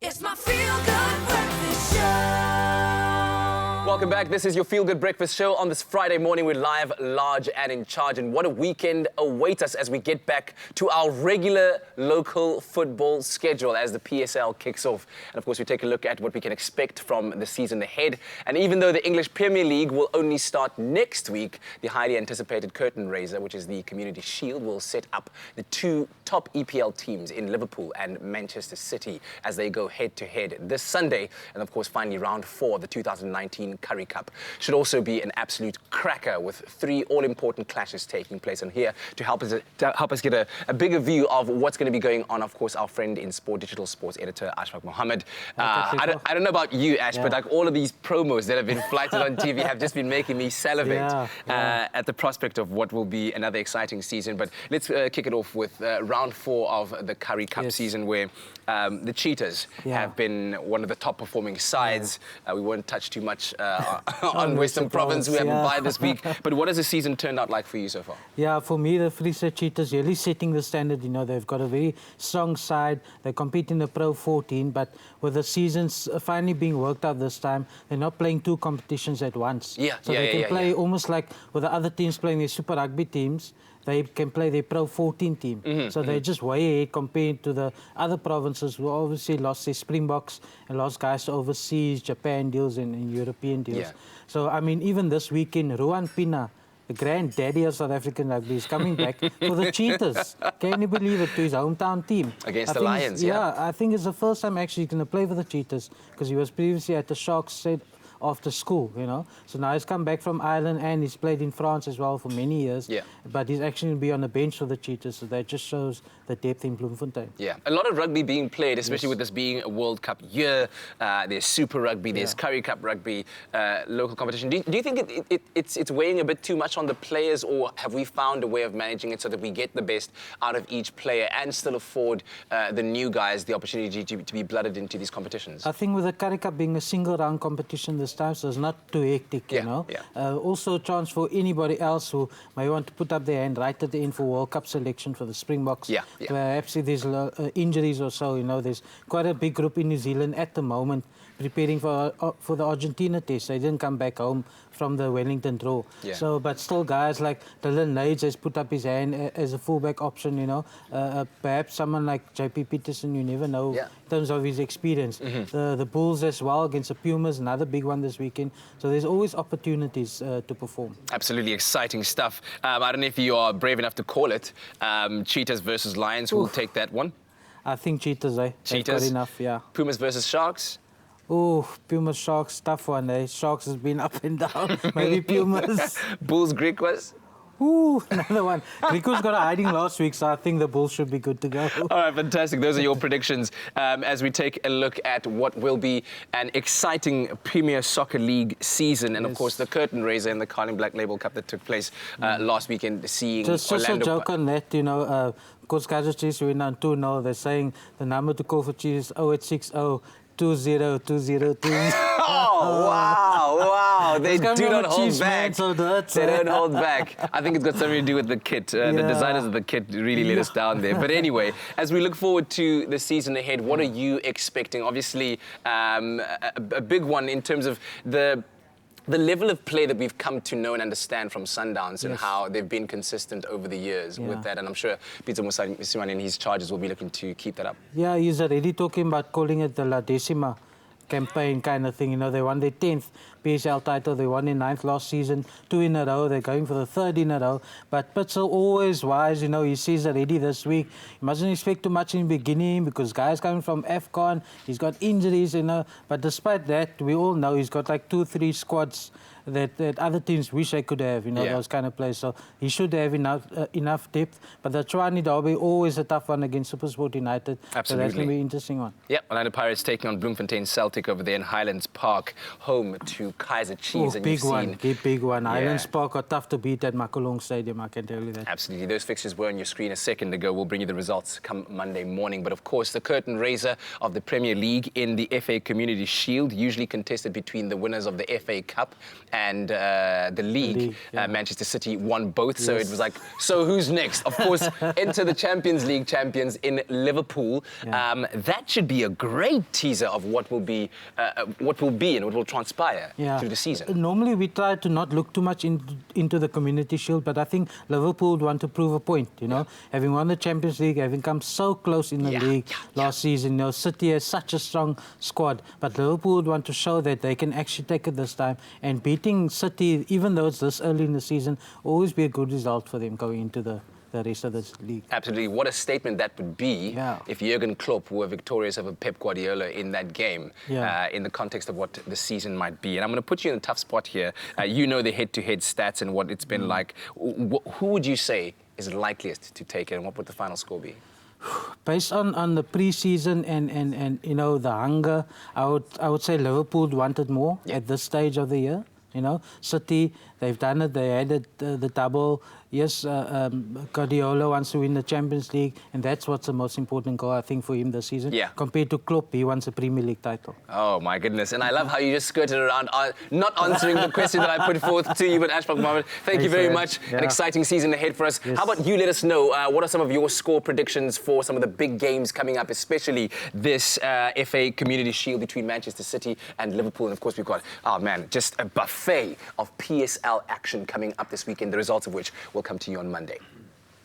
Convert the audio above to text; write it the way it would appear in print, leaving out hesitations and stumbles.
It's my feel-good breakfast show. Welcome back. This is your Feel Good Breakfast Show. On this Friday morning, we're live, large and in charge. And what a weekend awaits us as we get back to our regular local football schedule as the PSL kicks off. And of course, we take a look at what we can expect from the season ahead. And even though the English Premier League will only start next week, the highly anticipated curtain raiser, which is the Community Shield, will set up the two top EPL teams in Liverpool and Manchester City as they go head-to-head this Sunday. And of course, finally, round 4 of the 2019 Currie Cup. Should also be an absolute cracker with 3 all-important clashes taking place. And here to help us get a bigger view of what's going to be going on, of course, our friend in sport, digital sports editor, Ashfak Mohamed. I don't know about you, Ash, but like all of these promos that have been flighted on TV have just been making me salivate at the prospect of what will be another exciting season. But let's kick it off with round 4 of the Currie Cup season, where the Cheetahs have been one of the top performing sides. We won't touch too much on Western Province, who haven't bye this week. But what has the season turned out like for you so far? Yeah, for me, the Free State Cheetahs really setting the standard. You know, they've got a very strong side. They compete in the Pro 14, but with the seasons finally being worked out this time, they're not playing 2 competitions at once. So they can play almost like with the other teams playing their Super Rugby teams. They can play their Pro 14 team. So they're just way ahead compared to the other provinces who obviously lost their Springboks and lost guys to overseas, Japan deals and European deals. So, I mean, even this weekend, Ruan Pina, the granddaddy of South African rugby, is coming back for the Cheetahs. Can you believe it? To his hometown team. Against the Lions, I think it's the first time actually he's going to play for the Cheetahs, because he was previously at the Sharks after school, you know. So now he's come back from Ireland and he's played in France as well for many years. But he's actually going to be on the bench for the Cheetahs, so that just shows the depth in Bloemfontein. A lot of rugby being played, especially with this being a World Cup year. There's Super Rugby, there's Currie Cup Rugby, local competition. Do you think it's weighing a bit too much on the players, or have we found a way of managing it so that we get the best out of each player and still afford the new guys the opportunity to be blooded into these competitions? I think with the Currie Cup being a single round competition this time, so it's not too hectic, you know. Also a chance for anybody else who may want to put up their hand right at the end for World Cup selection for the Springboks. Perhaps if there's injuries or so, you know, there's quite a big group in New Zealand at the moment preparing for the Argentina test. They didn't come back home from the Wellington draw. So, but still guys like Dylan Nades has put up his hand as a fullback option, you know. Perhaps someone like JP Peterson, you never know in terms of his experience. The Bulls as well against the Pumas, another big one this weekend. So there's always opportunities to perform. Absolutely exciting stuff. I don't know if you are brave enough to call it Cheetahs versus Lions. Who will take that one? I think Cheetahs, Cheetahs. Got enough, Pumas versus Sharks? Oh, Pumas, Sharks, tough one, Sharks has been up and down. Maybe Pumas. Bulls, Griquas? Ooh, another one. Griquas got a hiding last week, so I think the Bulls should be good to go. All right, fantastic. Those are your predictions as we take a look at what will be an exciting Premier Soccer League season. And, of course, the curtain raiser in the Carling Black Label Cup that took place last weekend, seeing Just a joke on that, you know. Coach Kaiser Chiefs went on 2-0. They're saying the number to call for Chiefs is 0860 2020. Oh, wow. They do not hold back. They don't hold back. I think it's got something to do with the kit. The designers of the kit really let us down there. But anyway, as we look forward to the season ahead, what are you expecting? Obviously, a big one in terms of the level of play that we've come to know and understand from Sundowns and how they've been consistent over the years with that. And I'm sure Peter Musimane and his charges will be looking to keep that up. Yeah, he's already talking about calling it the La Decima campaign kind of thing. You know, they won their 10th PSL title. They won their 9th last season, 2 in a row. They're going for the 3rd in a row. But Pitzel always wise, you know, he says already this week, you mustn't expect too much in the beginning because guys coming from AFCON, he's got injuries, you know. But despite that, we all know he's got like 2-3 squads that other teams wish they could have, you know, those kind of players. So he should have enough depth. But the Tshwane Derby, always a tough one against SuperSport United. Absolutely. So that's going to be an interesting one. Yep, Orlando Pirates taking on Bloemfontein Celtic over there in Highlands Park, home to Kaiser Chiefs. Oh, big one. Highlands Park are tough to beat at Makalong Stadium, I can tell you that. Absolutely. Those fixtures were on your screen a second ago. We'll bring you the results come Monday morning. But of course, the curtain raiser of the Premier League in the FA Community Shield, usually contested between the winners of the FA Cup and the league, Manchester City won both. So it was like, so who's next? Of course, enter the Champions League champions in Liverpool. That should be a great teaser of what will be and what will transpire through the season. Normally, we try to not look too much into the Community Shield, but I think Liverpool want to prove a point, you know, having won the Champions League, having come so close in the league last season. You know, City has such a strong squad, but Liverpool want to show that they can actually take it this time, and beating City, even though it's this early in the season, always be a good result for them going into the rest of this league. Absolutely. What a statement that would be if Jurgen Klopp were victorious over Pep Guardiola in that game, in the context of what the season might be. And I'm going to put you in a tough spot here. You know the head-to-head stats and what it's been like. Who would you say is likeliest to take it, and what would the final score be? Based on the pre-season and you know, the hunger, I would say Liverpool wanted more at this stage of the year. You know, City, they've done it. They had it, the double. Yes, Guardiola wants to win the Champions League, and that's what's the most important goal, I think, for him this season. Compared to Klopp, he wants a Premier League title. Oh, my goodness. And I love how you just skirted around, not answering the question that I put forth to you, but Ashfak Mohamed, thank you very much. An exciting season ahead for us. How about you let us know, what are some of your score predictions for some of the big games coming up, especially this FA Community Shield between Manchester City and Liverpool. And, of course, we've got, oh, man, just a buffet of PSL action coming up this weekend, the results of which will come to you on Monday.